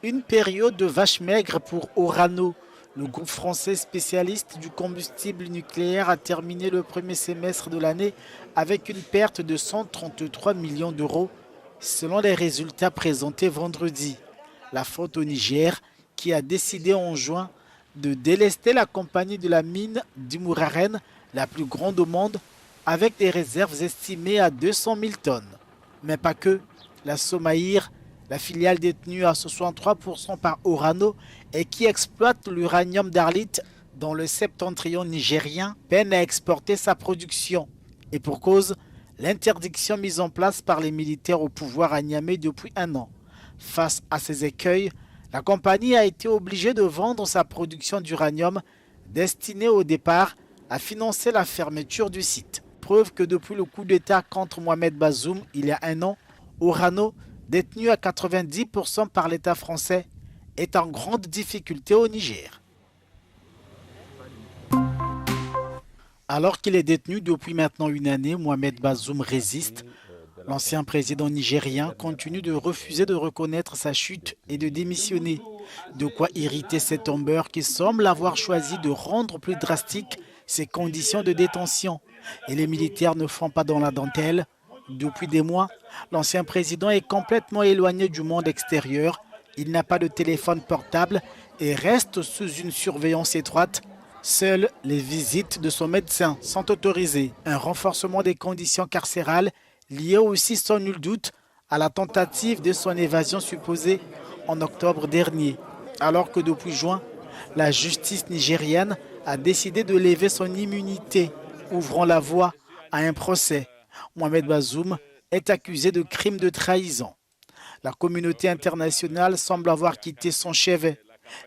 Une période de vache maigre pour Orano. Le groupe français spécialiste du combustible nucléaire a terminé le premier semestre de l'année avec une perte de 133 millions d'euros, selon les résultats présentés vendredi. La faute au Niger, qui a décidé en juin de délester la compagnie de la mine d'Imouraren, la plus grande au monde, avec des réserves estimées à 200 000 tonnes. Mais pas que. La Somaïr, la filiale détenue à 63% par Orano et qui exploite l'uranium d'Arlit dans le septentrion nigérien, peine à exporter sa production. Et pour cause, l'interdiction mise en place par les militaires au pouvoir à Niamey depuis un an. Face à ces écueils, la compagnie a été obligée de vendre sa production d'uranium destinée au départ à financer la fermeture du site. Preuve que depuis le coup d'État contre Mohamed Bazoum il y a un an, Orano, détenu à 90% par l'État français, est en grande difficulté au Niger. Alors qu'il est détenu depuis maintenant une année, Mohamed Bazoum résiste. L'ancien président nigérien continue de refuser de reconnaître sa chute et de démissionner. De quoi irriter cet tombeur qui semble avoir choisi de rendre plus drastiques ses conditions de détention. Et les militaires ne font pas dans la dentelle. Depuis des mois, l'ancien président est complètement éloigné du monde extérieur. Il n'a pas de téléphone portable et reste sous une surveillance étroite. Seules les visites de son médecin sont autorisées. Un renforcement des conditions carcérales lié aussi sans nul doute à la tentative de son évasion supposée en octobre dernier. Alors que depuis juin, la justice nigérienne a décidé de lever son immunité, ouvrant la voie à un procès. Mohamed Bazoum est accusé de crimes de trahison. La communauté internationale semble avoir quitté son chevet.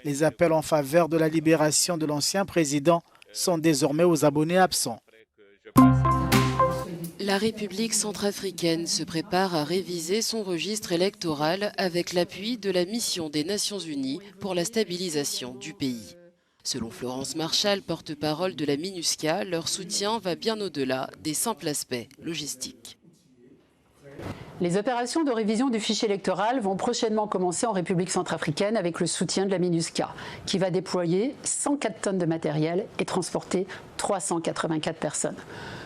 Les appels en faveur de la libération de l'ancien président sont désormais aux abonnés absents. La République centrafricaine se prépare à réviser son registre électoral avec l'appui de la mission des Nations Unies pour la stabilisation du pays. Selon Florence Marchal, porte-parole de la MINUSCA, leur soutien va bien au-delà des simples aspects logistiques. Les opérations de révision du fichier électoral vont prochainement commencer en République centrafricaine avec le soutien de la MINUSCA, qui va déployer 104 tonnes de matériel et transporter 384 personnes.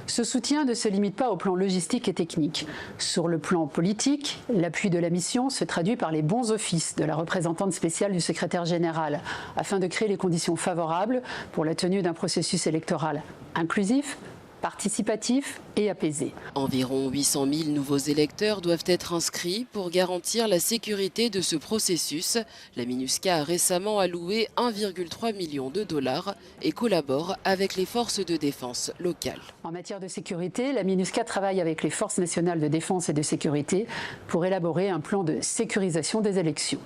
Ce soutien ne se limite pas au plan logistique et technique. Sur le plan politique, l'appui de la mission se traduit par les bons offices de la représentante spéciale du secrétaire général, afin de créer les conditions favorables pour la tenue d'un processus électoral inclusif, participatif et apaisé. Environ 800 000 nouveaux électeurs doivent être inscrits pour garantir la sécurité de ce processus. La MINUSCA a récemment alloué 1,3 million de dollars et collabore avec les forces de défense locales. En matière de sécurité, la MINUSCA travaille avec les forces nationales de défense et de sécurité pour élaborer un plan de sécurisation des élections.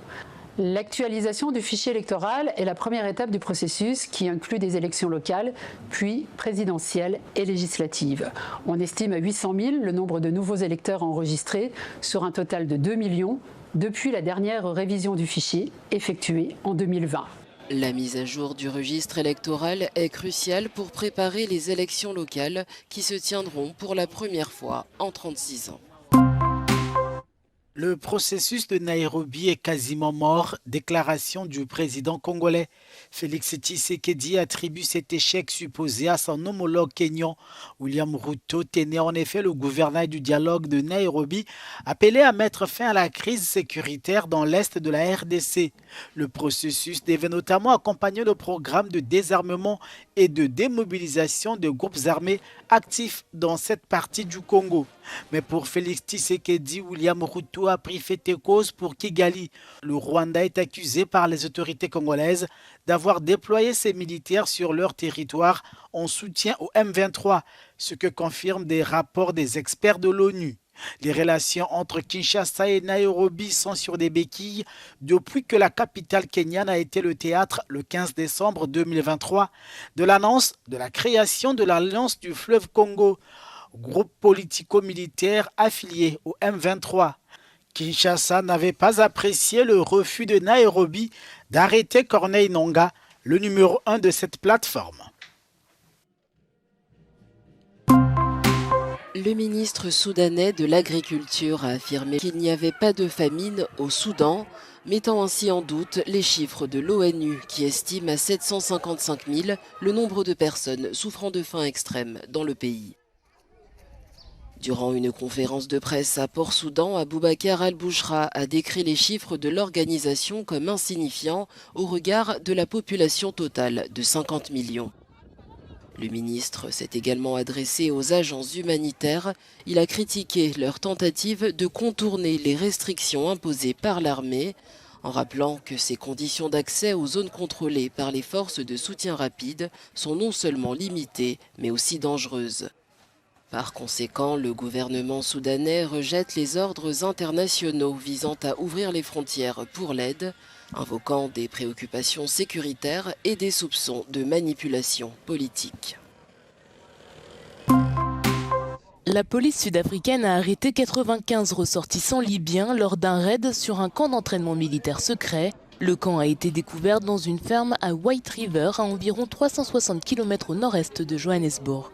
L'actualisation du fichier électoral est la première étape du processus qui inclut des élections locales, puis présidentielles et législatives. On estime à 800 000 le nombre de nouveaux électeurs enregistrés sur un total de 2 millions depuis la dernière révision du fichier effectuée en 2020. La mise à jour du registre électoral est cruciale pour préparer les élections locales qui se tiendront pour la première fois en 36 ans. Le processus de Nairobi est quasiment mort, déclaration du président congolais. Félix Tshisekedi attribue cet échec supposé à son homologue kényan. William Ruto tenait en effet le gouvernail du dialogue de Nairobi, appelé à mettre fin à la crise sécuritaire dans l'est de la RDC. Le processus devait notamment accompagner le programme de désarmement et de démobilisation de groupes armés actifs dans cette partie du Congo. Mais pour Félix Tshisekedi, William Ruto a pris fait et cause pour Kigali. Le Rwanda est accusé par les autorités congolaises d'avoir déployé ses militaires sur leur territoire en soutien au M23, ce que confirment des rapports des experts de l'ONU. Les relations entre Kinshasa et Nairobi sont sur des béquilles depuis que la capitale kenyane a été le théâtre le 15 décembre 2023 de l'annonce de la création de l'Alliance du fleuve Congo, groupe politico-militaire affilié au M23. Kinshasa n'avait pas apprécié le refus de Nairobi d'arrêter Corneille Nangaa, le numéro 1 de cette plateforme. Le ministre soudanais de l'Agriculture a affirmé qu'il n'y avait pas de famine au Soudan, mettant ainsi en doute les chiffres de l'ONU qui estime à 755 000 le nombre de personnes souffrant de faim extrême dans le pays. Durant une conférence de presse à Port-Soudan, Aboubacar al-Bouchra a décrit les chiffres de l'organisation comme insignifiants au regard de la population totale de 50 millions. Le ministre s'est également adressé aux agences humanitaires. Il a critiqué leur tentative de contourner les restrictions imposées par l'armée, en rappelant que ces conditions d'accès aux zones contrôlées par les forces de soutien rapide sont non seulement limitées, mais aussi dangereuses. Par conséquent, le gouvernement soudanais rejette les ordres internationaux visant à ouvrir les frontières pour l'aide, invoquant des préoccupations sécuritaires et des soupçons de manipulation politique. La police sud-africaine a arrêté 95 ressortissants libyens lors d'un raid sur un camp d'entraînement militaire secret. Le camp a été découvert dans une ferme à White River, à environ 360 km au nord-est de Johannesburg.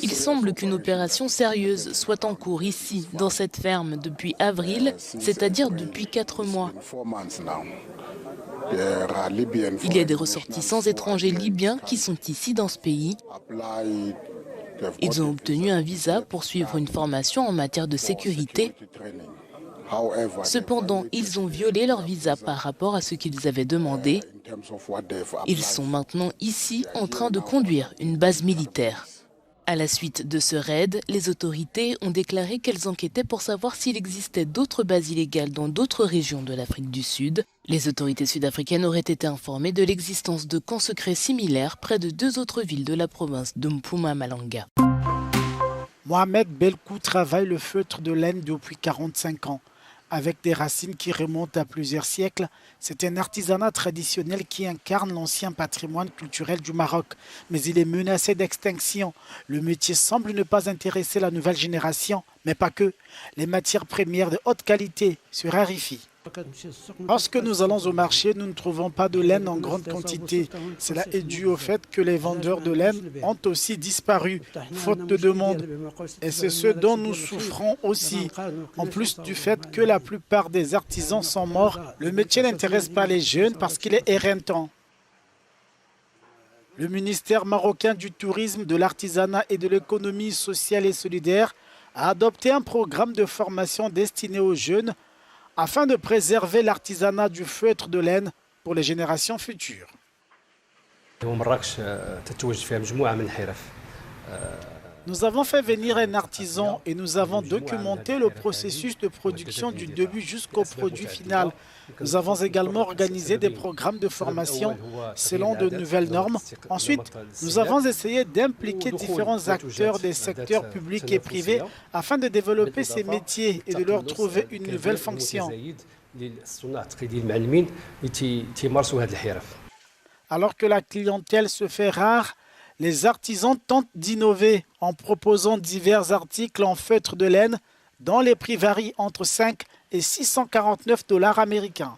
Il semble qu'une opération sérieuse soit en cours ici, dans cette ferme, depuis avril, c'est-à-dire depuis 4 mois. Il y a des ressortissants étrangers libyens qui sont ici dans ce pays. Ils ont obtenu un visa pour suivre une formation en matière de sécurité. Cependant, ils ont violé leur visa par rapport à ce qu'ils avaient demandé. Ils sont maintenant ici en train de conduire une base militaire. À la suite de ce raid, les autorités ont déclaré qu'elles enquêtaient pour savoir s'il existait d'autres bases illégales dans d'autres régions de l'Afrique du Sud. Les autorités sud-africaines auraient été informées de l'existence de camps secrets similaires près de 2 autres villes de la province de Mpumalanga. Mohamed Belkou travaille le feutre de laine depuis 45 ans. Avec des racines qui remontent à plusieurs siècles, c'est un artisanat traditionnel qui incarne l'ancien patrimoine culturel du Maroc. Mais il est menacé d'extinction. Le métier semble ne pas intéresser la nouvelle génération, mais pas que. Les matières premières de haute qualité se raréfient. Lorsque nous allons au marché, nous ne trouvons pas de laine en grande quantité. Cela est dû au fait que les vendeurs de laine ont aussi disparu, faute de demande. Et c'est ce dont nous souffrons aussi. En plus du fait que la plupart des artisans sont morts, le métier n'intéresse pas les jeunes parce qu'il est éreintant. Le ministère marocain du tourisme, de l'artisanat et de l'économie sociale et solidaire a adopté un programme de formation destiné aux jeunes afin de préserver l'artisanat du feutre de laine pour les générations futures. Nous avons fait venir un artisan et nous avons documenté le processus de production du début jusqu'au produit final. Nous avons également organisé des programmes de formation selon de nouvelles normes. Ensuite, nous avons essayé d'impliquer différents acteurs des secteurs publics et privés afin de développer ces métiers et de leur trouver une nouvelle fonction. Alors que la clientèle se fait rare, les artisans tentent d'innover en proposant divers articles en feutre de laine dont les prix varient entre 5 et 649 $ américains.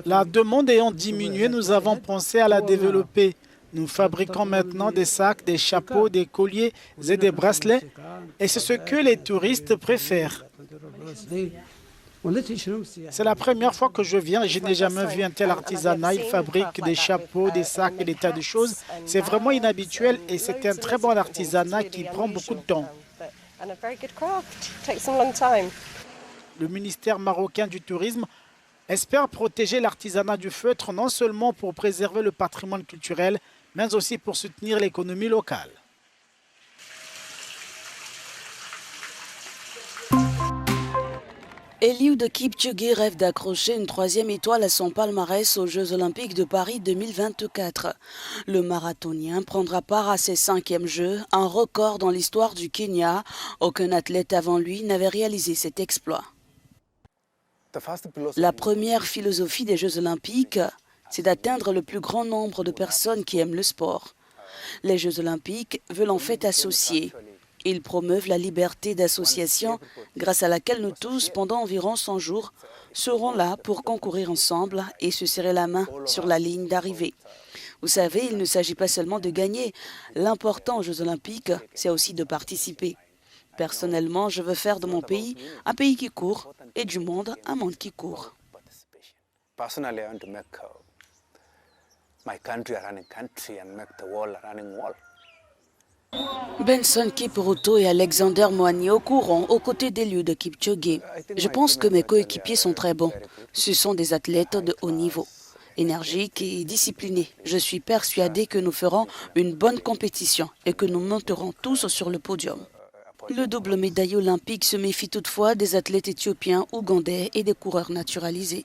La demande ayant diminué, nous avons pensé à la développer. Nous fabriquons maintenant des sacs, des chapeaux, des colliers et des bracelets et c'est ce que les touristes préfèrent. C'est la première fois que je viens et je n'ai jamais vu un tel artisanat. Ils fabriquent des chapeaux, des sacs et des tas de choses. C'est vraiment inhabituel et c'est un très bon artisanat qui prend beaucoup de temps. Le ministère marocain du tourisme espère protéger l'artisanat du feutre non seulement pour préserver le patrimoine culturel, mais aussi pour soutenir l'économie locale. Eliud Kipchoge rêve d'accrocher une 3e étoile à son palmarès aux Jeux Olympiques de Paris 2024. Le marathonien prendra part à ses 5e Jeux, un record dans l'histoire du Kenya. Aucun athlète avant lui n'avait réalisé cet exploit. La première philosophie des Jeux Olympiques, c'est d'atteindre le plus grand nombre de personnes qui aiment le sport. Les Jeux Olympiques veulent en fait associer. Ils promeuvent la liberté d'association grâce à laquelle nous tous, pendant environ 100 jours, seront là pour concourir ensemble et se serrer la main sur la ligne d'arrivée. Vous savez, il ne s'agit pas seulement de gagner. L'important aux Jeux Olympiques, c'est aussi de participer. Personnellement, je veux faire de mon pays un pays qui court et du monde un monde qui court. Personally, I want to make my country a running country and make the world a running world. Benson Kipruto et Alexander Moigno courront aux côtés d'Eliud Kipchoge. Je pense que mes coéquipiers sont très bons. Ce sont des athlètes de haut niveau, énergiques et disciplinés. Je suis persuadé que nous ferons une bonne compétition et que nous monterons tous sur le podium. Le double médaillé olympique se méfie toutefois des athlètes éthiopiens, ougandais et des coureurs naturalisés.